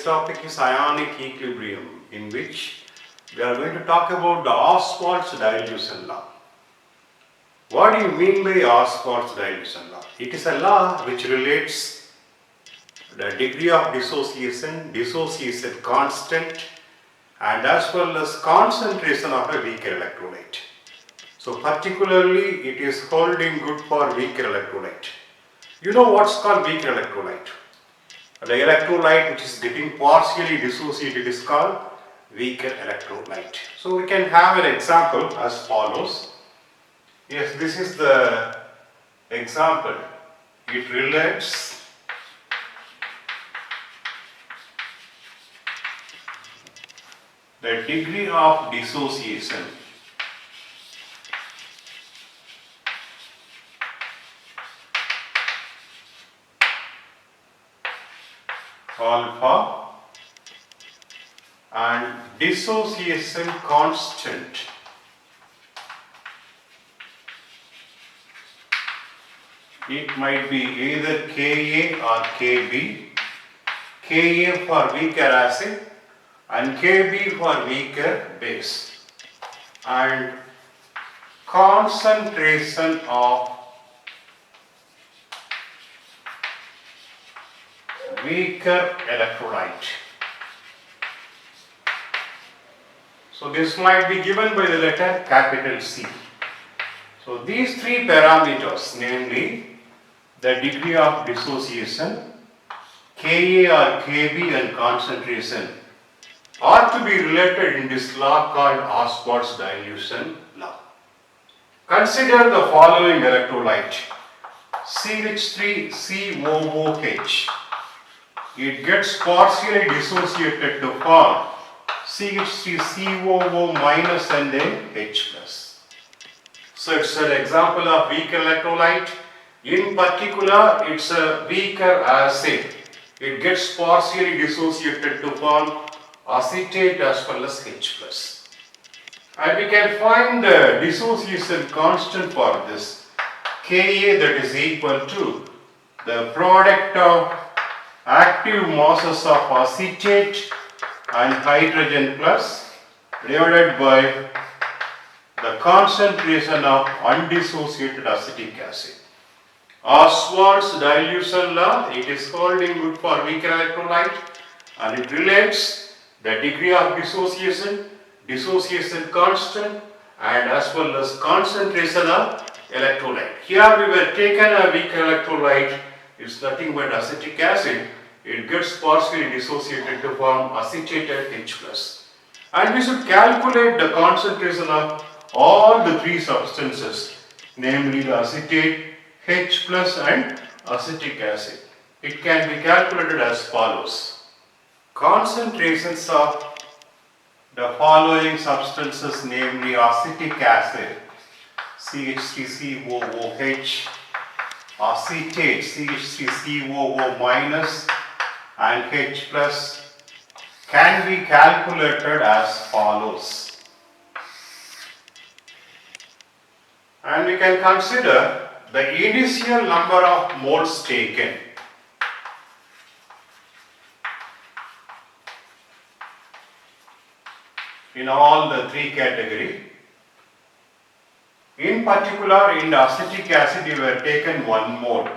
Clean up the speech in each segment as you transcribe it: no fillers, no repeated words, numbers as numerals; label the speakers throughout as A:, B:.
A: topic is ionic equilibrium, in which we are going to talk about the Ostwald's dilution law. What do you mean by Ostwald's dilution law? It is a law which relates the degree of dissociation, dissociation constant, and as well as concentration of a weaker electrolyte. So particularly it is holding good for weaker electrolyte. You know what's called weaker electrolyte? The electrolyte which is getting partially dissociated is called weaker electrolyte. So we can have an example as follows. Yes, this is the example. It relates the degree of dissociation alpha and dissociation constant it might be either Ka or Kb, Ka for weaker acid and Kb for weaker base, and concentration of weaker electrolyte. So this might be given by the letter capital C. So these three parameters, namely the degree of dissociation, Ka or Kb and concentration, are to be related in this law called Ostwald's dilution law. Consider the following electrolyte, CH3COOH. It gets partially dissociated to form CH3COO minus and then H plus. So it's an example of weaker electrolyte. In particular, it's a weaker acid. It gets partially dissociated to form acetate as well as H plus. And we can find the dissociation constant for this, Ka, that is equal to the product of active masses of acetate and hydrogen plus divided by the concentration of undissociated acetic acid. Ostwald's dilution law, it is holding good for weaker electrolyte, and it relates the degree of dissociation, dissociation constant, and as well as concentration of electrolyte. Here we were taken a weaker electrolyte, it's nothing but acetic acid. It gets partially dissociated to form acetated H plus. And we should calculate the concentration of all the three substances, namely the acetate, H plus and acetic acid. It can be calculated as follows. Concentrations of the following substances, namely acetic acid, CH3COOH, acetate, CH3COO minus and H plus, can be calculated as follows. And we can consider the initial number of moles taken. In all the three categories. In particular, in the acetic acid, we were taken 1 mole.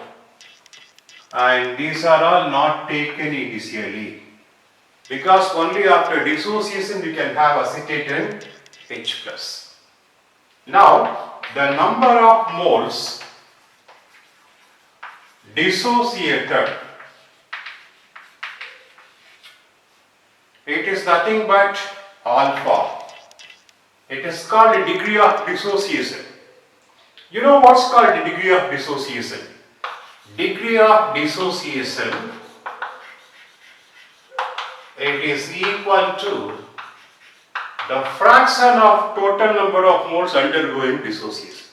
A: And these are all not taken initially. Because only after dissociation we can have acetate and H plus. Now, the number of moles dissociated, it is nothing but alpha. It is called the degree of dissociation. You know what's called the degree of dissociation? Degree of dissociation, it is equal to the fraction of total number of moles undergoing dissociation.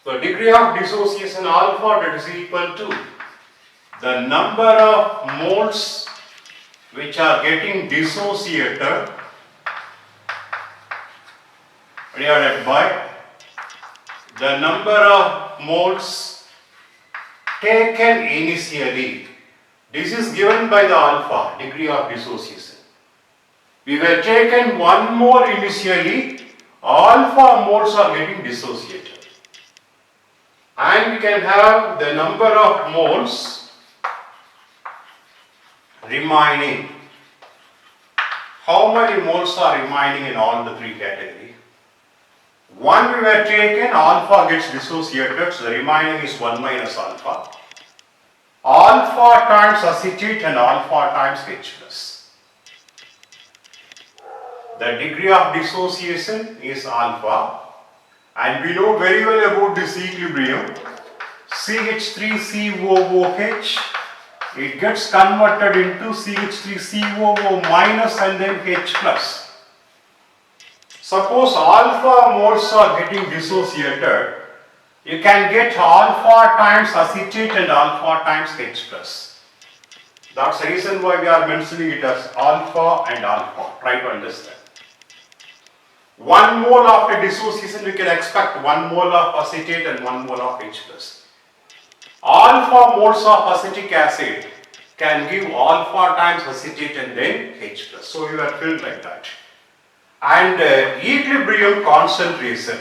A: So degree of dissociation alpha, that is equal to the number of moles which are getting dissociated divided by the number of moles taken initially. This is given by the alpha, degree of dissociation. We were taken 1 mole initially, alpha moles are getting dissociated. And we can have the number of moles remaining. How many moles are remaining in all the 3 categories? 1 we were taken, alpha gets dissociated, so the remaining is 1 minus alpha. Alpha times acetate and alpha times H plus. The degree of dissociation is alpha, and we know very well about this equilibrium. CH3COOH, it gets converted into CH3COO minus and then H plus. Suppose alpha moles are getting dissociated, you can get alpha times acetate and alpha times H plus. That's the reason why we are mentioning it as alpha and alpha. Try to understand. 1 mole after dissociation we can expect 1 mole of acetate and 1 mole of H plus. Alpha moles of acetic acid can give alpha times acetate and then H plus. So you are filled like that. And equilibrium concentration.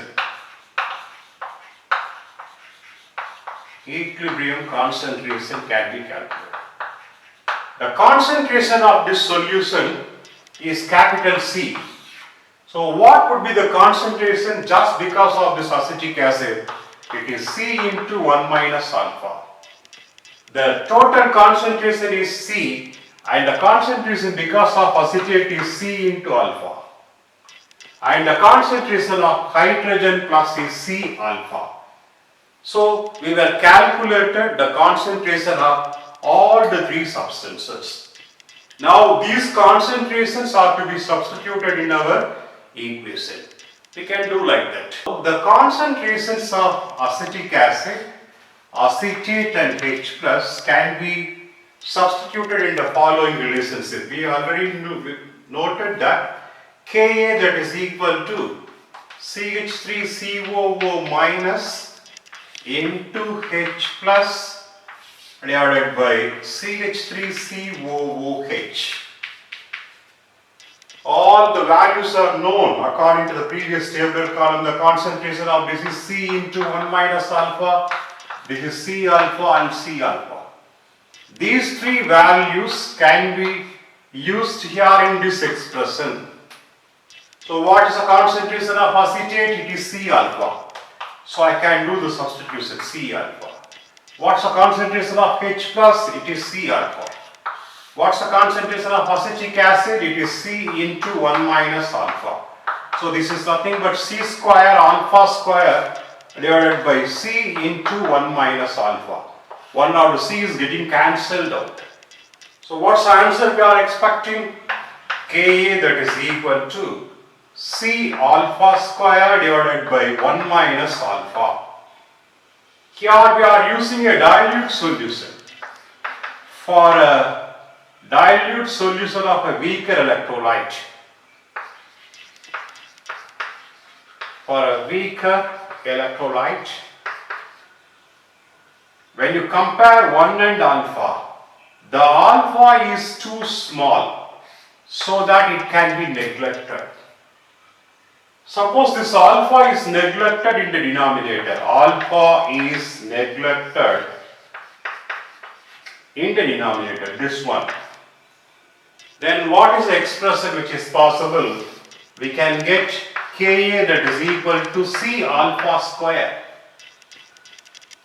A: Equilibrium concentration can be calculated. The concentration of this solution is capital C. So what would be the concentration just because of this acetic acid? It is C into 1 minus alpha. The total concentration is C, and the concentration because of acetate is C into alpha. And the concentration of hydrogen plus is C alpha. So we were calculated the concentration of all the 3 substances. Now these concentrations are to be substituted in our equation. We can do like that. The concentrations of acetic acid, acetate and H plus can be substituted in the following relationship. We already noted that Ka, that is equal to CH3COO minus into H plus divided by CH3COOH. All the values are known according to the previous table column. The concentration of this is C into 1 minus alpha, this is C alpha and C alpha. These 3 values can be used here in this expression. So what is the concentration of acetate? It is C alpha. So I can do the substitution C alpha. What's the concentration of H plus? It is C alpha. What's the concentration of acetic acid? It is C into 1 minus alpha. So this is nothing but C square alpha square divided by C into 1 minus alpha. 1 out of C is getting cancelled out. So what's the answer we are expecting? Ka, that is equal to C alpha square divided by 1 minus alpha. Here we are using a dilute solution. For a dilute solution of a weaker electrolyte. For a weaker electrolyte, when you compare 1 and alpha, the alpha is too small so that it can be neglected. Suppose this alpha is neglected in the denominator. Alpha is neglected in the denominator, this one. Then what is the expression which is possible? We can get Ka, that is equal to C alpha square.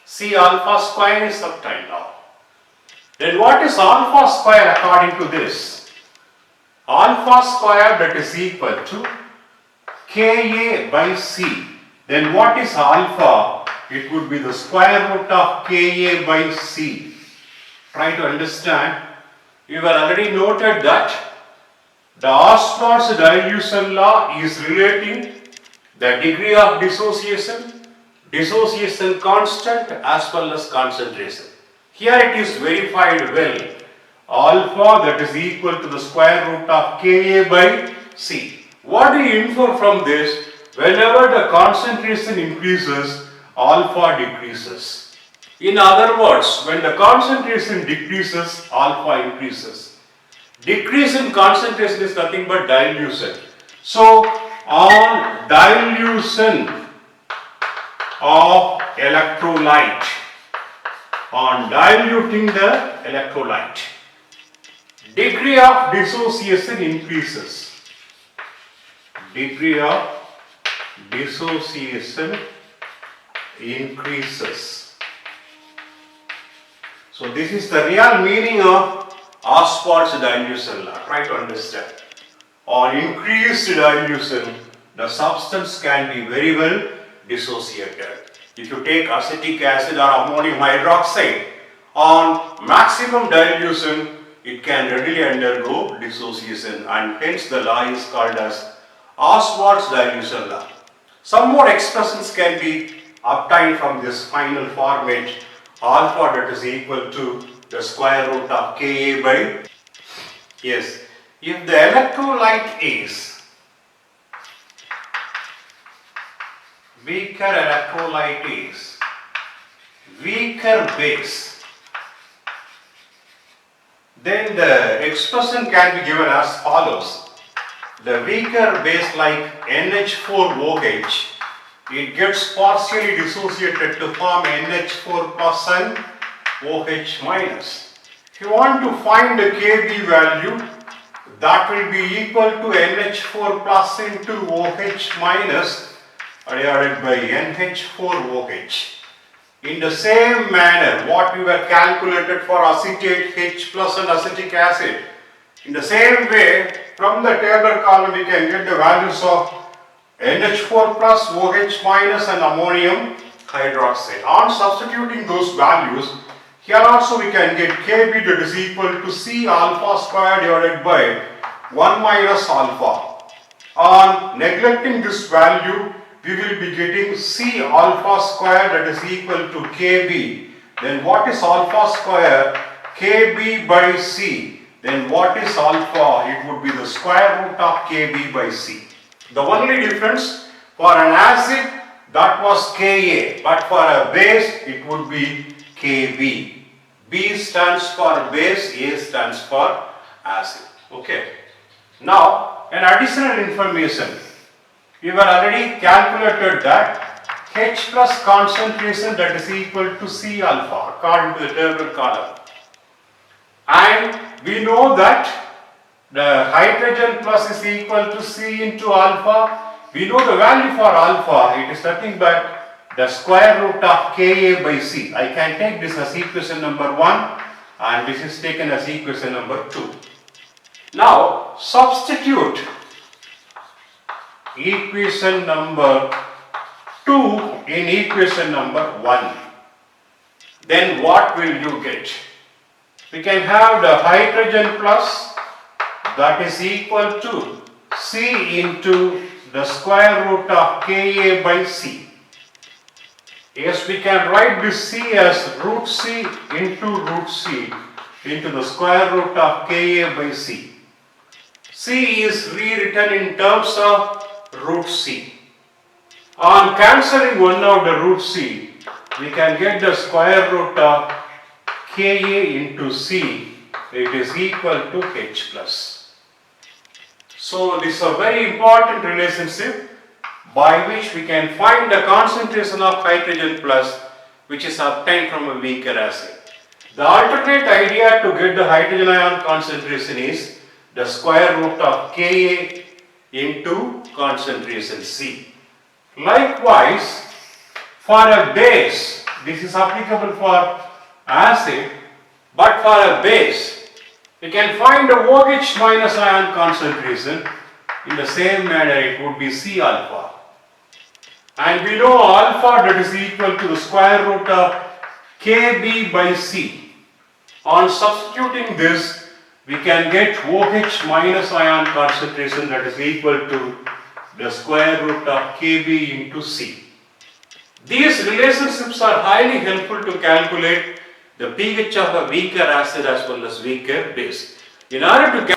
A: C alpha square is obtained now. Then what is alpha square according to this? Alpha square, that is equal to Ka by C. Then what is alpha? It would be the square root of Ka by C. Try to understand. You have already noted that the Ostwald'S dilution law is relating the degree of dissociation, dissociation constant as well as concentration. Here it is verified well. Alpha, that is equal to the square root of Ka by C. What do you infer from this? Whenever the concentration increases, alpha decreases. In other words, when the concentration decreases, alpha increases. Decrease in concentration is nothing but dilution. So, on dilution of electrolyte, on diluting the electrolyte, degree of dissociation increases. Degree of dissociation increases. So this is the real meaning of Ostwald's dilution law. Try to understand. On increased dilution, the substance can be very well dissociated. If you take acetic acid or ammonium hydroxide, on maximum dilution, it can readily undergo dissociation, and hence the law is called as Ostwald's dilution law. Some more expressions can be obtained from this final format, alpha that is equal to the square root of Ka by, yes, if the electrolyte is weaker, electrolyte is weaker base, then the expression can be given as follows. The weaker base like NH4OH, it gets partially dissociated to form NH4 plus and OH minus. If you want to find the Kb value, that will be equal to NH4 plus into OH minus divided by NH4OH. In the same manner, what we were calculated for acetate H plus and acetic acid, in the same way, from the table column we can get the values of NH4 plus, OH minus and ammonium hydroxide. On substituting those values, here also we can get Kb that is equal to C alpha square divided by 1 minus alpha. On neglecting this value, we will be getting C alpha square that is equal to Kb. Then what is alpha square? Kb by C. Then what is alpha? It would be the square root of Kb by C. The only difference, for an acid that was Ka, but for a base it would be Kb. B stands for base, A stands for acid. Okay. Now, an additional information. We were already calculated that H plus concentration that is equal to C alpha according to the table column. And we know that the hydrogen plus is equal to C into alpha. We know the value for alpha, it is nothing but the square root of Ka by C. I can take this as equation number 1 and this is taken as equation number 2. Now substitute equation number 2 in equation number 1. Then what will you get? We can have the hydrogen plus that is equal to C into the square root of Ka by C. Yes, we can write this C as root C into the square root of Ka by C. C is rewritten in terms of root C. On cancelling one of the root C, we can get the square root of Ka into C, it is equal to H plus. So this is a very important relationship by which we can find the concentration of hydrogen plus which is obtained from a weaker acid. The alternate idea to get the hydrogen ion concentration is the square root of Ka into concentration C. Likewise, for a base, this is applicable for acid, but for a base, we can find the OH minus ion concentration. In the same manner, it would be C alpha. And we know alpha that is equal to the square root of Kb by C. On substituting this, we can get OH minus ion concentration that is equal to the square root of Kb into C. These relationships are highly helpful to calculate the pH of a weaker acid as well as weaker base. In order to